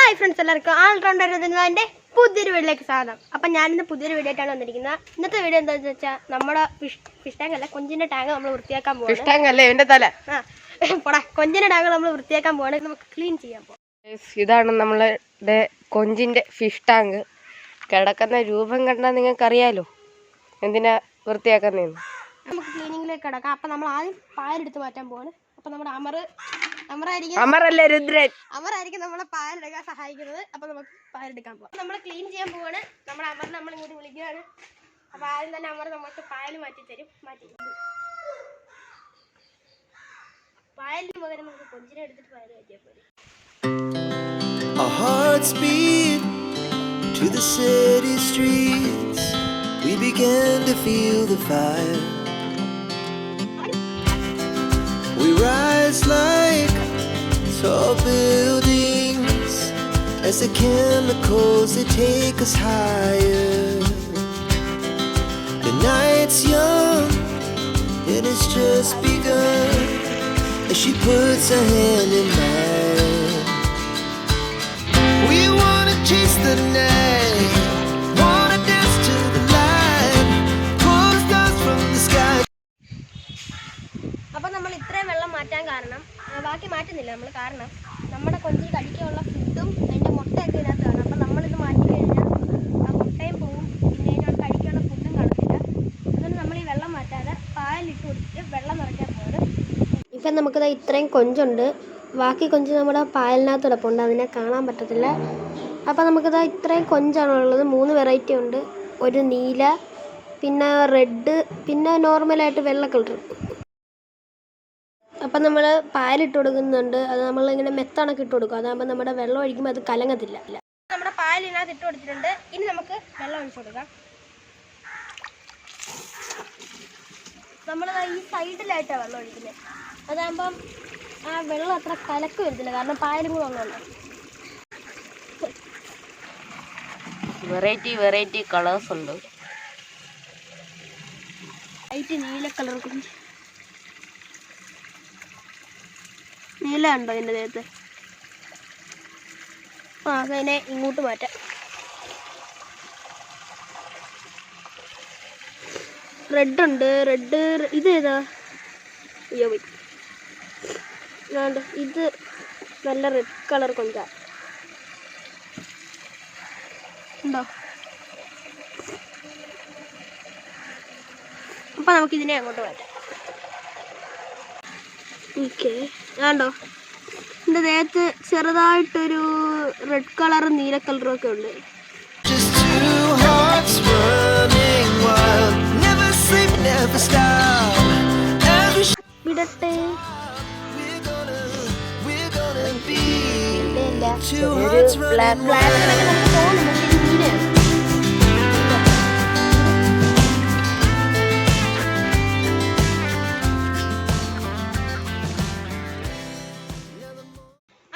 Hi friends, എല്ലാവർക്കും ആൾറൗണ്ടറിന്റെ പുതിയൊരു വീഡിയോയിലേക്ക് സ്വാഗതം. അപ്പം ഞാനിന്ന് പുതിയൊരു വീഡിയോ ആയിട്ടാണ് വന്നിരിക്കുന്നത്. ഇന്നത്തെ വീഡിയോ എന്താണെന്ന് വെച്ചാൽ നമ്മുടെ ഫിഷ് ടാങ്ക് അല്ല, കൊഞ്ചിൻ്റെ ടാങ്ക് നമ്മൾ വൃത്തിയാക്കാൻ പോകുന്നത്. കൊഞ്ചിൻ്റെ ടാങ്ക് നമ്മൾ വൃത്തിയാക്കാൻ പോവാണ്. നമുക്ക് ക്ലീൻ ചെയ്യാൻ പോകാം. ഇതാണ് നമ്മളുടെ കൊഞ്ചിൻ്റെ ഫിഷ് ടാങ്ക്. കിടക്കുന്ന രൂപം കണ്ടാൽ നിങ്ങൾക്കറിയാലോ എന്തിനാ വൃത്തിയാക്കുന്നതെന്ന്. നമുക്ക് ക്ലീനിങ്ങിലേക്ക് കിടക്കാം. അപ്പം നമ്മൾ ആദ്യം പായലെടുത്ത് മാറ്റാൻ പോവാണ്. അപ്പം നമ്മുടെ അമറായിരിക്കും നമ്മളെ പായലെടുക്കാൻ സഹായിക്കുന്നത്. അപ്പം നമുക്ക് പായലെടുക്കാൻ പോകാം. നമ്മൾ ക്ലീൻ ചെയ്യാൻ പോവാണ്. നമ്മുടെ അമറിനെ നമ്മൾ ഇങ്ങോട്ട് വിളിക്കുകയാണ്. അപ്പം ആദ്യം തന്നെ അമർ നമുക്ക് പായൽ മാറ്റി തരും. പായലിന് പകരം നമുക്ക് കൊഞ്ചിനെ എടുത്തിട്ട് പായൽ മാറ്റിയാൽ പോലും. Our hearts beat to the city streets. We began to feel the fire. We rise like tall buildings as the chemicals they take us higher. The night's young and it's just begun as she puts her hand in mine. We wanna chase the night, wanna dance to the light, pull stars from the sky. അപ്പം നമ്മൾ ഇത്രയും വെള്ളം മാറ്റാൻ കാരണം, ബാക്കി മാറ്റുന്നില്ല നമ്മൾ, കാരണം നമ്മുടെ കൊഞ്ചിൽ കടിക്കാനുള്ള ഫുഡും അതിൻ്റെ മുട്ടയൊക്കെ ഇതിനകത്താണ്. അപ്പം നമ്മളിത് മാറ്റി കഴിഞ്ഞാൽ ആ മുട്ടയും പോവും, പിന്നെ അതിനോട് കടിക്കാനുള്ള ഫുഡും കാണത്തില്ല. അതുകൊണ്ട് നമ്മൾ ഈ വെള്ളം മാറ്റാതെ പാലിട്ട് കൊടുത്തിട്ട് വെള്ളം നിറയ്ക്കാൻ പോകുന്നത്. ഇപ്പം നമുക്കിത് ഇത്രയും കൊഞ്ചുണ്ട്, ബാക്കി കൊഞ്ച് നമ്മുടെ പായലിനകത്ത് കിടപ്പുണ്ട്, അതിനെ കാണാൻ പറ്റത്തില്ല. അപ്പം നമുക്കിത് ഇത്രയും കൊഞ്ചാണുള്ളത്. 3 വെറൈറ്റി ഉണ്ട്. ഒരു നീല, പിന്നെ റെഡ്, പിന്നെ നോർമലായിട്ട് വെള്ള കളർ. അപ്പം നമ്മൾ പാലിട്ട് കൊടുക്കുന്നുണ്ട്. അത് നമ്മളിങ്ങനെ മെത്തണക്ക് ഇട്ട് കൊടുക്കും. അതാകുമ്പോൾ നമ്മുടെ വെള്ളം ഒഴിക്കുമ്പോൾ അത് കലങ്ങത്തില്ല. നമ്മുടെ പാലിനകത്ത് ഇട്ട് കൊടുത്തിട്ടുണ്ട്. ഇനി നമുക്ക് വെള്ളം ഒഴിച്ചു കൊടുക്കാം. നമ്മൾ ഈ സൈഡിലായിട്ടാണ് വെള്ളം ഒഴിക്കുന്നത്. അതാകുമ്പം ആ വെള്ളം അത്ര കലക്ക് വരുന്നില്ല, കാരണം പായലും കൂടെ ഉള്ളതുകൊണ്ട്. വെറൈറ്റി കളേഴ്സ് ഉണ്ട്. ലൈറ്റ് നീല കളർ കൊഞ്ച്, നീല ഉണ്ടോ എൻ്റെ ദേഹത്ത്? അതിനെ ഇങ്ങോട്ട് മാറ്റാം. റെഡ് ഉണ്ട്. റെഡ് ഇത് ഏതാ? അയ്യോ പോയി. ഇത് നല്ല റെഡ് കളർ കൊഞ്ചാ ഉണ്ടോ? അപ്പം നമുക്കിതിനെ അങ്ങോട്ട് മാറ്റാം. ഓക്കെ, ആണ്ടോ എൻ്റെ ദേഹത്ത് ചെറുതായിട്ടൊരു റെഡ് കളറും നീല കളറും ഒക്കെ ഉണ്ട്. Just two hearts running wild, never sleep, never stop. വിടട്ടെ. We're gonna be two ഒരു hearts ബ്ലാക്ക് running wild.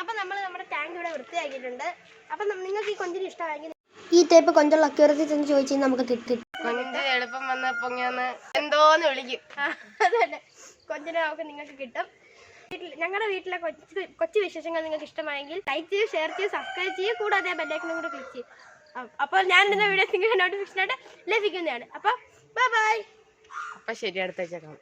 അപ്പം നമ്മൾ നമ്മുടെ ടാങ്ക് ഇവിടെ വൃത്തിയാക്കിയിട്ടുണ്ട്. അപ്പം നിങ്ങൾക്ക് ഈ കൊഞ്ചിന് ഇഷ്ടമായെങ്കിൽ ഈ ടൈപ്പ് കൊഞ്ചുള്ള അക്യൂറസി ചെന്ന് ചോദിച്ചാൽ നമുക്ക് കിട്ടും. കൊഞ്ച് എളുപ്പം വന്ന് പൊങ്ങിയെന്ന് എന്തോന്ന് വിളിക്കും. അതന്നെ, കൊഞ്ചിനെ നമുക്ക് നിങ്ങൾക്ക് കിട്ടും. ഞങ്ങളുടെ വീട്ടിലെ കൊച്ചു വിശേഷങ്ങൾ നിങ്ങൾക്ക് ഇഷ്ടമായെങ്കിൽ ലൈക്ക് ചെയ്യൂ, ഷെയർ ചെയ്യൂ, സബ്സ്ക്രൈബ് ചെയ്യൂ, കൂടാതെ ബെല്ലൈക്കനും കൂടെ ക്ലിക്ക് ചെയ്യും. അപ്പോൾ ഞാൻ ഇടുന്ന വീഡിയോസ് നിങ്ങൾക്ക് നോട്ടിഫിക്കേഷനായിട്ട് ലഭിക്കുന്നതാണ്. അപ്പോൾ ബൈ. അപ്പം ശരി, അടുത്ത ആഴ്ച കാണാം.